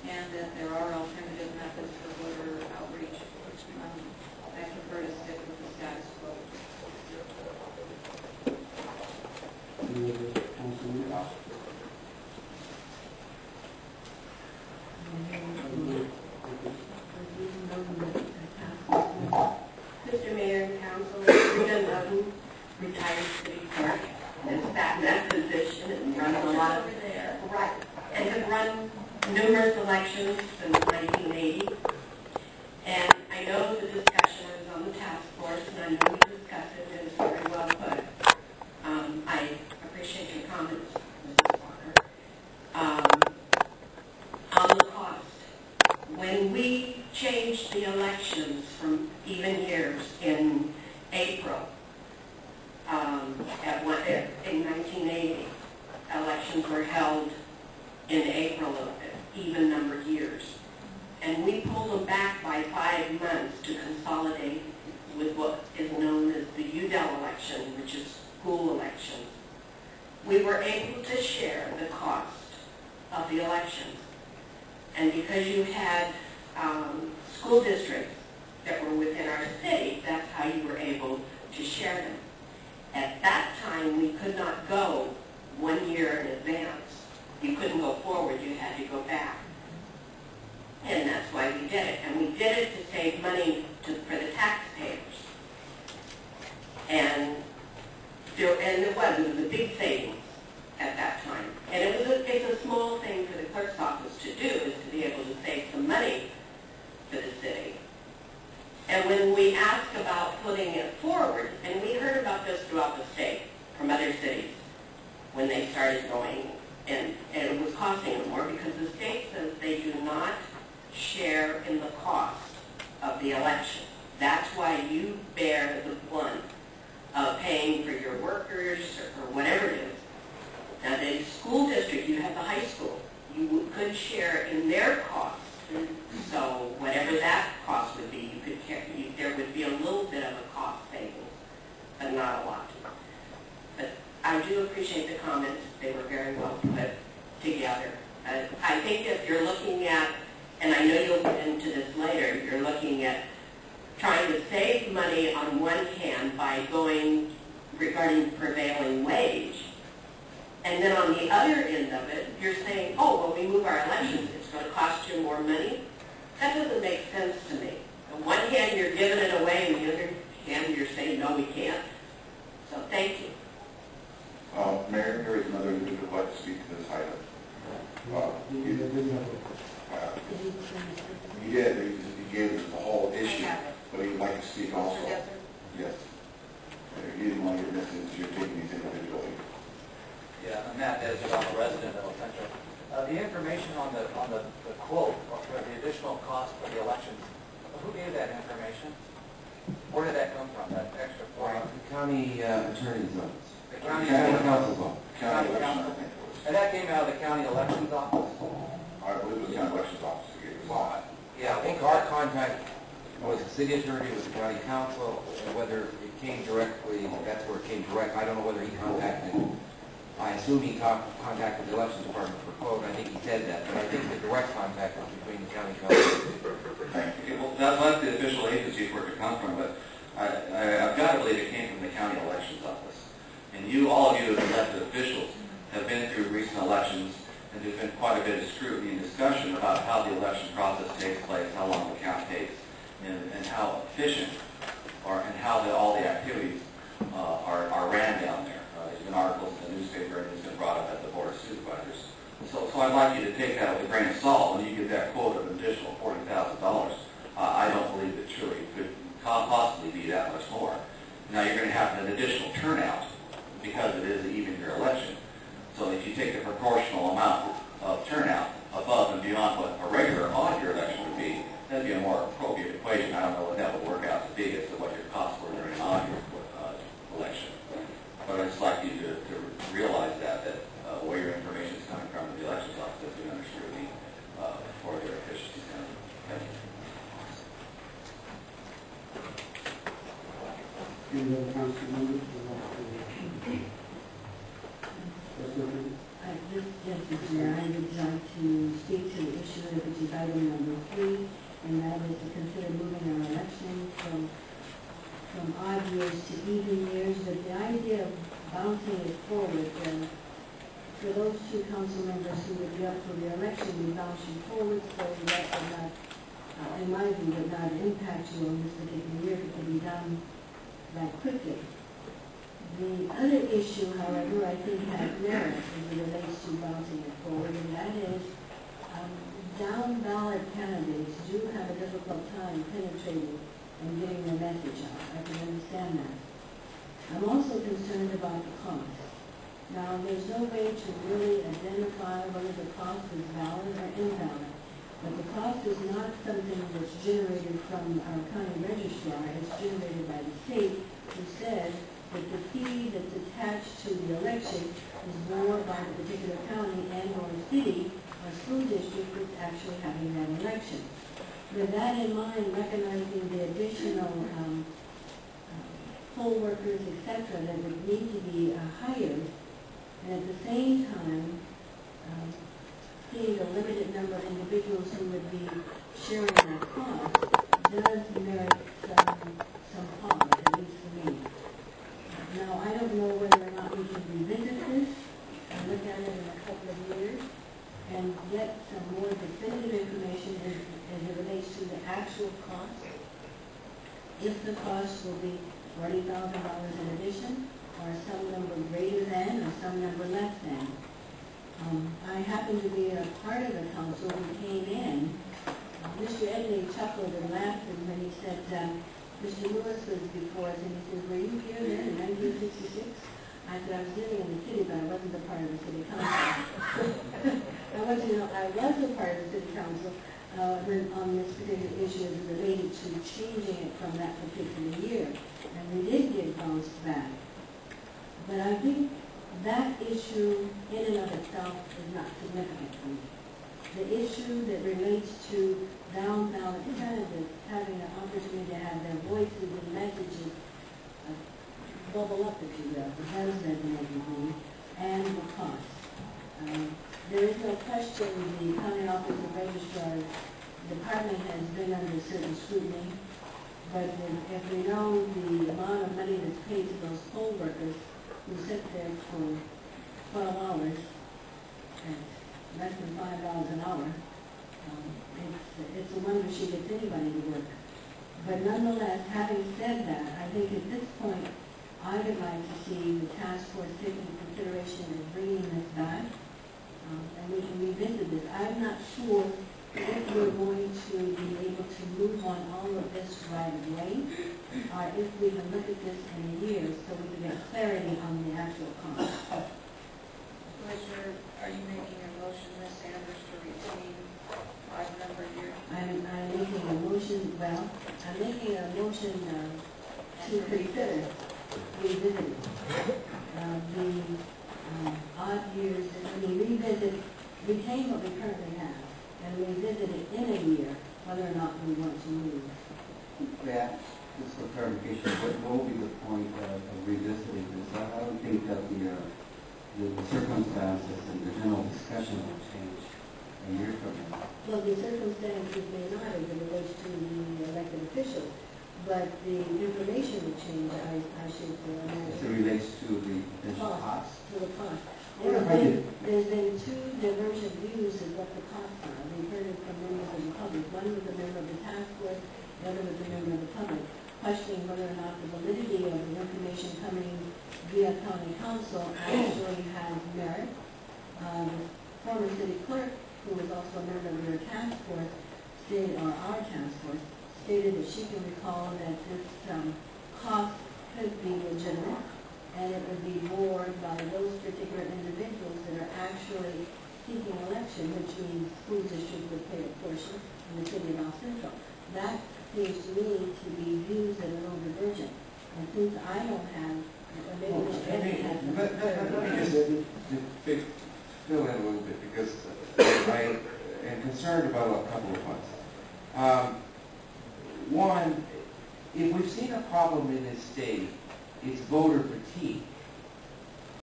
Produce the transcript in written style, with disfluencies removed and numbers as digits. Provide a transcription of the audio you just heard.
and that there are alternative methods for voter outreach. I prefer to stick with the status quo. Mr. Mayor and Council, Rita Lovin, retired city clerk, has sat in that position and run a lot of right, and has run numerous elections since 1980. And I know the discussion was on the task force, and I know we discussed it, and it was very well put. I appreciate your comments, Mrs. Walker. On the cost, when we changed the elections from even years in April, in 1980, elections were held in April of even numbered years. And we pulled them back by 5 months to consolidate with what is known as the UDEL election, which is school elections. We were able to share the cost of the elections. And because you had school districts that were within our city, that's how you were able to share them. At that time, we could not go 1 year in advance. You couldn't go forward, you had to go back. And that's why we did it. And we did it to save money for the taxpayers. And it was a big savings at that time. And it's a small thing for the clerk's office to do, is to be able to save some money for the city. And when we asked about putting it forward, and we heard about this throughout the state from other cities when they started going, and it was costing them more because the state says they do not share in the cost of the election. That's why you bear the brunt of paying for your workers or whatever it is. Now, the school district, you have the high school. You could share in their cost. So whatever that cost would be, there would be a little bit of a cost savings, but not a lot. But I do appreciate the comments. They were very well put together. I think if you're looking at, and I know you'll get into this later, you're looking at trying to save money on one hand by going regarding prevailing wage, and then on the other end of it, you're saying, oh, when we move our elections, it's going to cost you more money. That doesn't make sense to me. On one hand, you're giving it away, and on the other hand, you're saying, no, we can't. So thank you. Mayor, there is another individual who would like to speak to this item. He did. He gave us the whole issue, but he would like to speak also. Yes. He didn't want your message. You're taking these individually. Yeah, I'm Matt Desert. I'm a resident of Centro. The information on the quote for the additional cost for the elections, who gave that information? Where did that come from, that extra point? The county attorney's office. The county counsel's office. County council. And that came out of the county elections office? I believe it was the county elections office who gave us that. Yeah, I think our contact was the city attorney, was the county council, and whether it came directly, that's where it came direct. I don't know whether he contacted, I assume he contacted the elections department for quote. I think he said that, but I think the direct contact was between the county council. Thank you. Well, that's not the official agency for it to come from, but I've got to believe it came from the county elections office. And all of you as elected officials have been through recent elections, and there's been quite a bit of scrutiny and discussion about how the election process takes place, how long the count takes, and how efficient and how all the activities are ran down there. There's been articles in the newspaper, and it's been brought up at the Board of Supervisors. So I'd like you to take that with a grain of salt when you get that quote of an additional $40,000. I don't believe it truly could possibly be that much more. Now you're going to have an additional turnout because it is an even-year election. So if you take the proportional amount of turnout above and beyond what a regular odd-year election would be, that'd be a more appropriate equation. I don't know what that would work out to be as to what your costs were during an odd-year election. But I'd just like you to realize that where your information is coming from in the elections office is under scrutiny for their efficiency. Thank you. Any other council members? Yes, Mr. I would like to speak to the issue of which is item number 3, and that is to consider moving our election from odd years to even years, but the idea of bouncing it forward, for those 2 council members who would be up for the election, we bounce you forward so that would not, in my view, would not impact you on this particular year. It can be done that quickly. The other issue, however, I think has merit as it relates to bouncing it forward, and that is down ballot candidates do have a difficult time penetrating and getting their message out. I can understand that. I'm also concerned about the cost. Now, there's no way to really identify whether the cost is valid or invalid. But the cost is not something that's generated from our county registrar. It's generated by the state, who says that the fee that's attached to the election is borne by the particular county and or city or school district that's actually having that election. With that in mind, recognizing the additional poll workers, etc., that would need to be hired, and at the same time, seeing the limited number of individuals who would be sharing that cost does merit some pause, at least for me. Now, I don't know whether or not we can revisit this and look at it in a couple of years and get some more definitive information as it relates to the actual cost. If the cost will be $40,000 in addition, or some number greater than, or some number less than. I happen to be a part of the council who came in. Mr. Edney chuckled and laughed when he said, Mr. Lewis was before us, and he said, were you here then in 1966? I said, I was living in the city, but I wasn't a part of the city council. I want you to know, I was a part of the city council on this particular issue as related to changing it from that particular year. And we did get bounced back. But I think that issue in and of itself is not significant for me. The issue that relates to down ballot candidates having an opportunity to have their voices and messages bubble up, if you will, that is resonating with me, and the cost. There is no question the County Office of Registrar Department has been under certain scrutiny, but if we know the amount of money that's paid to those poll workers who sit there for 12 hours at less than $5 an hour, it's a wonder she gets anybody to work. But nonetheless, having said that, I think at this point, I would like to see the task force take into consideration of bringing this back, and we can revisit this. I'm not sure if we're going to be able to move on all of this right away, or if we can look at this in a year so we can get clarity on the actual cost. Commissioner, are you making a motion, Ms. Sanders, to retain 5 number year? I'm making a motion, I'm making a motion to consider revisiting the odd years, retain what we currently have, and revisit it in a year, whether or not we want to move. Yeah, just for clarification, what will be the point of revisiting this? I would think that the circumstances and the general discussion will change a year from now. Well, the circumstances may not as it relates to the elected officials, but the information will change, I should say. As it relates to the potential cost? To the cost. What if I did? There's been 2 divergent views of what the costs are. We've heard it from members of the public. One was a member of the task force, the other was a member of the public, questioning whether or not the validity of the information coming via county council actually has merit. Former city clerk, who was also a member of your task force, our task force, stated that she can recall that this cost could be legitimate, and it would be borne by those particular individuals that are actually seeking election, which means school district would pay a portion in the city of Centro. That seems to me to be views that are a little divergent. And since I don't have, maybe Mr. Edney has some clarity. Just fill in a little bit, because I am concerned about a couple of points. One, if we've seen a problem in this state, it's voter fatigue.